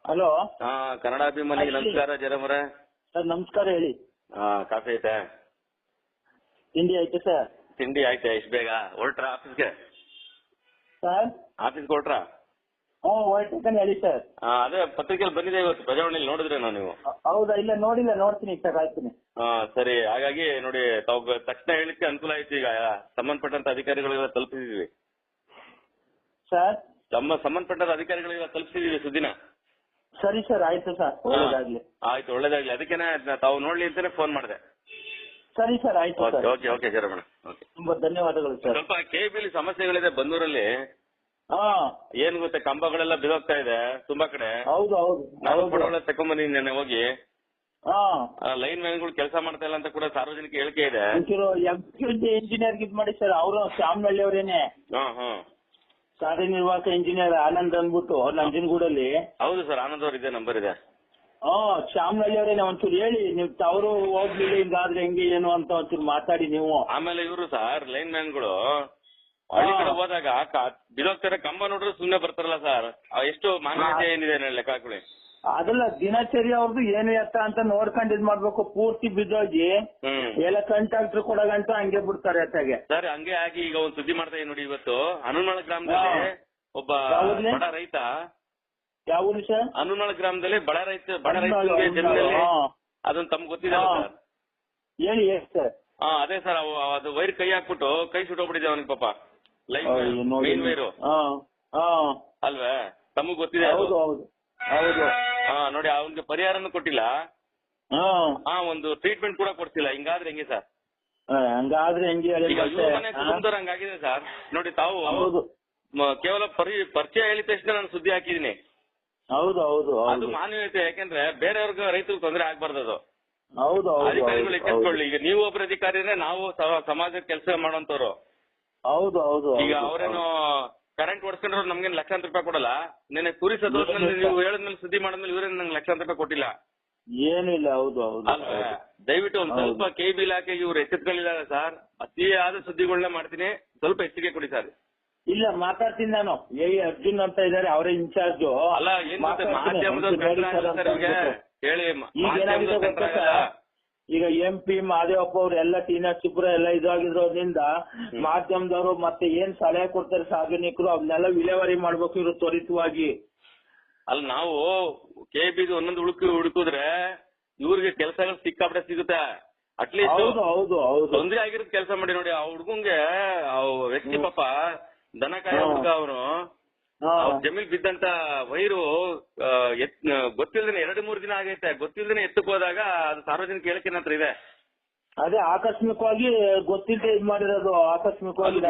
Hello. ಹಾ, ಕನ್ನಡಾಭಿಮಾನಿಗೆ ನಮಸ್ಕಾರ ಜಯರಾಮರೇ. Sir ನಮಸ್ಕಾರ, ಹೇಳಿ. ಕಾಫಿ ಐತೆ? ತಿಂಡಿ ಆಯ್ತು ಸರ್. ತಿಂಡಿ ಆಯ್ತಾ? ಇಷ್ಟು ಬೇಗ ಹೊರಟ್ರಾ ಆಫೀಸ್ಗೆ? ಸರ್ ಆಫೀಸ್ಗೆ ಹೊರಟ್ರಾ? ಹೊರಟಿದ್ದಾನೆ, ಹೇಳಿ ಸರ್. ಅದೇ ಪತ್ರಿಕೆಯಲ್ಲಿ ಬಂದಿದೆ ಇವತ್ತು, ಪ್ರಜಾವಾಣಿಯಲ್ಲಿ ನೋಡಿದ್ರೇನೋ ನೀವು? ಹೌದಾ? ಇಲ್ಲ ನೋಡಿಲ್ಲ, ನೋಡ್ತೀನಿ ಸರ್, ಆಯ್ತೀನಿ. ಸರಿ. ಹಾಗಾಗಿ ನೋಡಿ, ತಾವು ತಕ್ಷಣ ಹೇಳಿಕ್ಕೆ ಅನುಕೂಲ ಆಯ್ತು. ಈಗ ಸಂಬಂಧಪಟ್ಟಂತ ಅಧಿಕಾರಿಗಳಿಗೆಲ್ಲ ತಲುಪಿಸಿದ್ವಿ ಸರ್. ಸಂಬಂಧಪಟ್ಟ ಅಧಿಕಾರಿಗಳಿಗೆಲ್ಲ ತಲುಪಿಸಿದೀವಿ ಸುದ್ದಿನ. ಸರಿ ಸರ್, ಆಯ್ತು ಸರ್, ಒಳ್ಳೇದಾಗ್ಲಿ. ಆಯ್ತು, ಒಳ್ಳೇದಾಗ್ಲಿ. ಅದಕ್ಕೇನೆ ತಾವು ನೋಡ್ಲಿ ಅಂತಾನೆ ಫೋನ್ ಮಾಡಿದೆ. ಸರಿ ಸರ್, ಆಯ್ತು ಸರ್. ಓಕೆ ಜಯರಾಮಣ್ಣ. ತುಂಬಾ ಧನ್ಯವಾದಗಳು ಸರ್. ಸ್ವಲ್ಪ ಕೆಬಿಲಿ ಸಮಸ್ಯೆಗಳಿದೆ ಬಂದೂರಲ್ಲಿ. ಏನ್ ಗೊತ್ತೆ, ಕಂಬಗಳೆಲ್ಲ ಬಿದೋಗ್ತಾ ಇದೆ ತುಂಬಾ ಕಡೆ. ಹೌದು ಹೌದು. ನಾನು ಪಡವಳ ತಕೊಂಡ್ಬಂದಿನಿ ನೆನ್ನೆ ಹೋಗಿ. ಲೈನ್ ಮ್ಯಾನ್ಗಳು ಕೆಲಸ ಮಾಡ್ತಾ ಇಲ್ಲ ಅಂತ ಕೂಡ ಸಾರ್ವಜನಿಕ ಹೇಳಿಕೆ ಇದೆ. ಇಂಜಿನಿಯರ್ ಇದ್ ಮಾಡಿ ಸರ್, ಅವರು ಶ್ಯಾಮನಹಳ್ಳಿ ಅವರೇನೆ. ಕಾರ್ಯನಿರ್ವಾಹಕ ಇಂಜಿನಿಯರ್ ಆನಂದ್ ಅಂದ್ಬಿಟ್ಟು ನಂಜನಗೂಡಲ್ಲಿ. ಹೌದು ಸರ್, ಆನಂದ್ ಅವ್ರ ಇದೆ, ನಂಬರ್ ಇದೆ. ಶ್ಯಾಮನಹಳ್ಳಿ ಅವರೇನೆ. ಒಂಚೂರು ಹೇಳಿ ನೀವು, ಅವರು ಹೋಗ್ಲಿಲ್ಲ ಹಿಂಗಾದ್ರೆ ಹೆಂಗೆ ಏನು ಅಂತ ಒಂಚೂರು ಮಾತಾಡಿ ನೀವು. ಆಮೇಲೆ ಇವರು ಸರ್ ಲೈನ್ ಮ್ಯಾನ್ಗಳು ಹಳ್ಳಿ ಕಡೆ ಹೋದಾಗ ಬಿದೋಗ್ತಾರೆ, ಕಂಬ ನೋಡ್ರೆ ಸುಮ್ನೆ ಬರ್ತಾರಲ್ಲ ಸರ್. ಎಷ್ಟು ಮಾನ್ಯತೆ ಏನಿದೆ ಲೆಕ್ಕ ಹಾಕೊಳ್ಳಿ. ಅದೆಲ್ಲ ದಿನಚರಿ ಅವ್ರದ್ದು ಏನು ಎತ್ತ ಅಂತ ನೋಡ್ಕೊಂಡು ಇದ್ ಮಾಡ್ಬೇಕು. ಪೂರ್ತಿ ಬಿದ್ದೋಗಿ ಎಲ್ಲ ಕಾಂಟ್ರಾಕ್ಟರ್ ಕೊಡಗಂಟ ಹಂಗೆ ಬಿಡ್ತಾರೆ ಅತ್ತಾಗೆ. ಸರ್ ಹಂಗೆ ಆಗಿ ಈಗ ಒಂದ್ ಸುದ್ದಿ ಮಾಡ್ತಾ ಇದೀನಿ ನೋಡಿ. ಇವತ್ತು ಹನುಮಳ ಗ್ರಾಮದಲ್ಲಿ ಒಬ್ಬ ಬಡ ರೈತ. ಯಾವ ಊರು ಸರ್? ಹನುಮಳ ಗ್ರಾಮದಲ್ಲಿ ಬಡ ರೈತರಿಗೆ ಜಮೀನಲ್ಲಿ ಅದನ್ನ ತಮ್ಗೆ ಗೊತ್ತಿದೆ ಸರ್. ಹೇಳಿ ಸರ್. ಅದೇ ಸರ್, ಅದು ವೈರ್ ಕೈ ಹಾಕ್ಬಿಟ್ಟು ಕೈ ಸುಟ್ಟೋಗ್ಬಿಟ್ಟಿದೆ ಅವನಿಗೆ ಪಾಪ. ಮೈನ್ ವೈರು ಅಲ್ವೇ? ತಮಗ್ ಗೊತ್ತಿದೆ. ಹೌದು ಹೌದು ಹೌದು. ನೋಡಿ, ಅವನಿಗೆ ಪರಿಹಾರನೂ ಕೊಟ್ಟಿಲ್ಲ, ಒಂದು ಟ್ರೀಟ್ಮೆಂಟ್ ಕೂಡ ಕೊಡ್ತಿಲ್ಲ. ಹಿಂಗಾದ್ರೆ ಹೆಂಗೆ ಸರ್? ಹಂಗಾದ್ರೆ ಹೆಂಗೆ ಹೇಳಿ. ಹಂಗಾಗಿದೆ ಸರ್. ನೋಡಿ, ತಾವು ಕೇವಲ ಪರಿಚಯ ಹೇಳಿದ ತಕ್ಷಣ ನಾನು ಸುದ್ದಿ ಹಾಕಿದೀನಿ. ಹೌದು ಹೌದು. ಅದು ಮಾನವೀಯತೆ. ಯಾಕೆಂದ್ರೆ ಬೇರೆಯವ್ರಿಗೆ ರೈತರಿಗೆ ತೊಂದರೆ ಆಗ್ಬಾರ್ದು. ಅದು ಹೌದು. ಅಧಿಕಾರಿಗಳು ಎಚ್ಚೆತ್ಕೊಳ್ಳಿ. ಈಗ ನೀವು ಒಬ್ಬರು ಅಧಿಕಾರಿನೇ, ನಾವು ಸಮಾಜಕ್ಕೆ ಕೆಲಸ ಮಾಡುವಂತವ್ರು. ಹೌದು ಹೌದು. ಈಗ ಅವರೇನು ಕರೆಂಟ್ ಓಡಿಸ್ಕೊಂಡ್ರು ನಮ್ಗೇನು ಲಕ್ಷಾಂತರ ರೂಪಾಯಿ ಕೊಡಲ್ಲ. ನೆನೆ ಕುರಿ ಸದೋದ್ಮೇಲೆ ನೀವು ಹೇಳಿದ್ಮೇಲೆ ಸುದ್ದಿ ಮಾಡಿದ್ಮೇಲೆ ಇವರೇನು ನಂಗೆ ಲಕ್ಷಾಂತರ ರೂಪಾಯಿ ಕೊಟ್ಟಿಲ್ಲ. ಏನಿಲ್ಲ. ಹೌದು ಹೌದು. ದಯವಿಟ್ಟು ಒಂದ್ ಸ್ವಲ್ಪ ಕೆಬಿ ಇಲಾಖೆಗೆ ಇವ್ರು ಎಚ್ಚೆತ್ಕೊಳ್ಳಿಲ್ಲ ಸರ್. ಅತಿಯಾದ ಸುದ್ದಿಗಳನ್ನ ಮಾಡ್ತೀನಿ, ಸ್ವಲ್ಪ ಹೆಚ್ಚಿಗೆ ಕೊಡಿ ಸರ್. ಇಲ್ಲ, ಮಾತಾಡ್ತೀನಿ ನಾನು. ಅರ್ಜುನ್ ಅಂತ ಇದಾರೆ, ಅವರೇ ಇನ್ಚಾರ್ಜ್. ಅಲ್ಲ, ಏನ್ ಮಾಧ್ಯಮದ ಹೇಳಿ. ಈಗ MP ಮಾದೇವಪ್ಪ ಅವ್ರು ಎಲ್ಲ ಟಿ ನರಸೀಪುರ ಎಲ್ಲ ಇದಾಗಿರೋದ್ರಿಂದ ಮಾಧ್ಯಮದವರು ಮತ್ತೆ ಏನ್ ಸಲಹೆ ಕೊಡ್ತಾರೆ ಸಾರ್ವಜನಿಕರು, ಅವನ್ನೆಲ್ಲ ವಿಲೇವಾರಿ ಮಾಡ್ಬೇಕು ಇವರು ತ್ವರಿತವಾಗಿ. ಅಲ್ಲ, ನಾವು ಕೆಬಿದು ಒಂದೊಂದು ಹುಡುಕಿದ್ರೆ ಇವ್ರಿಗೆ ಕೆಲಸಗಳು ಸಿಕ್ಕಾಪಟ್ಟೆ ಸಿಗುತ್ತೆ. ಅಟ್ಲೀಸ್ಟ್ ತೊಂದರೆ ಆಗಿರೋದು ಕೆಲಸ ಮಾಡಿ ನೋಡಿ. ಆ ಹುಡುಗಂಗೆ ವ್ಯಕ್ತಿ ಪಾಪ ದನ ಕಾಯ ಹುಡುಗ, ಅವನು ಜಮೀನ್ ಬಿದ್ದಂತ ವೈರು ಗೊತ್ತಿಲ್ದೇನೆ 2-3 ದಿನ ಆಗೈತೆ. ಗೊತ್ತಿಲ್ದೇನೆ ಎತ್ತಕ್ ಹೋದಾಗ ಅದು ಸಾರ್ವಜನಿಕ ಹೇಳಿಕೆ ನಂತರ ಇದೆ. ಅದೇ ಆಕಸ್ಮಿಕವಾಗಿ ಗೊತ್ತಿಲ್ಲದೆ ಇದ್ ಮಾಡಿರೋದು, ಆಕಸ್ಮಿಕವಾಗಿ